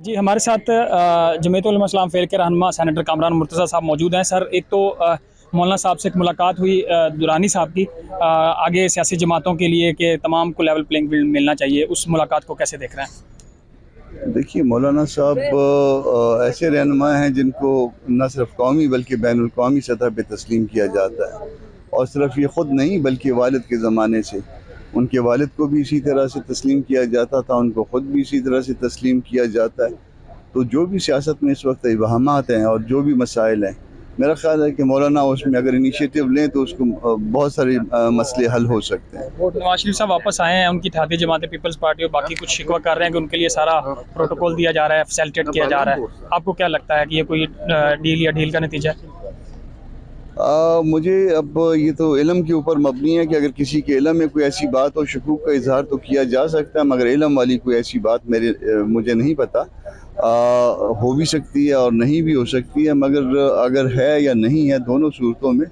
जी, हमारे साथ जमीयत उलमा इस्लाम फ़ेल के रहनुमा सेनेटर कामरान मुर्तज़ा साहब मौजूद हैं। सर, एक तो मौलाना साहब से एक मुलाकात हुई दुरानी साहब की, आगे सियासी जमातों के लिए कि तमाम को लेवल प्लेइंग फील्ड मिलना चाहिए, उस मुलाकात को कैसे देख रहे हैं? देखिए, मौलाना साहब ऐसे रहनुमा हैं जिनको न सिर्फ कौमी बल्कि बैनुल कौमी सतह पे तस्लीम किया जाता है। और सिर्फ ये ख़ुद नहीं बल्कि वालिद के ज़माने से उनके वालिद को भी इसी तरह से तस्लीम किया जाता था, उनको ख़ुद भी इसी तरह से तस्लीम किया जाता है। तो जो भी सियासत में इस वक्त इबहामात हैं और जो भी मसाइल हैं, मेरा ख़्याल है कि मौलाना उसमें अगर इनिशिएटिव लें तो उसको बहुत सारे मसले हल हो सकते हैं। नवाज शरीफ साहब वापस आए हैं, उनकी इत्तेहादी जमात पीपल्स पार्टी और बाकी कुछ शिकवा कर रहे हैं कि उनके लिए सारा प्रोटोकॉल दिया जा रहा है, फैसिलिटेट किया जा रहा है। आपको क्या लगता है कि ये कोई डील या ढील का नतीजा है? मुझे अब ये तो इल्म के ऊपर मबनी है कि अगर किसी के इल्म में कोई ऐसी बात हो, शकूक का इजहार तो किया जा सकता है, मगर इल्म वाली कोई ऐसी बात मुझे नहीं पता। हो भी सकती है और नहीं भी हो सकती है, मगर अगर है या नहीं है, दोनों सूरतों में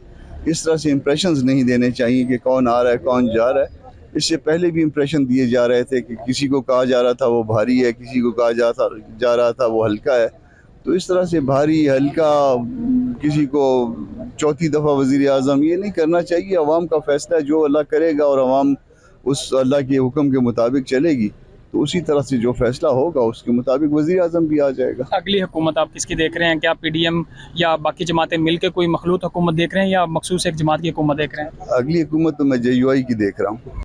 इस तरह से इम्प्रेशंस नहीं देने चाहिए कि कौन आ रहा है कौन जा रहा है। इससे पहले भी इम्प्रेशन दिए जा रहे थे कि किसी को कहा जा रहा था वो भारी है, किसी को कहा जा रहा था वो हल्का है। तो इस तरह से भारी हल्का किसी को चौथी दफ़ा वज़ीर आज़म ये नहीं करना चाहिए। अवाम का फ़ैसला है, जो अल्लाह करेगा और अवाम उस अल्लाह के हुक्म के मुताबिक चलेगी तो उसी तरह से जो फ़ैसला होगा उसके मुताबिक वज़ीर आज़म भी आ जाएगा। अगली हुकूमत आप किसकी देख रहे हैं? क्या पीडीएम या बाकी जमातें मिलकर कोई मखलूत हुकूमत देख रहे हैं या मखसूस एक जमात की हुकूमत देख रहे हैं? अगली हुकूमत तो मैं JUI की देख रहा हूँ।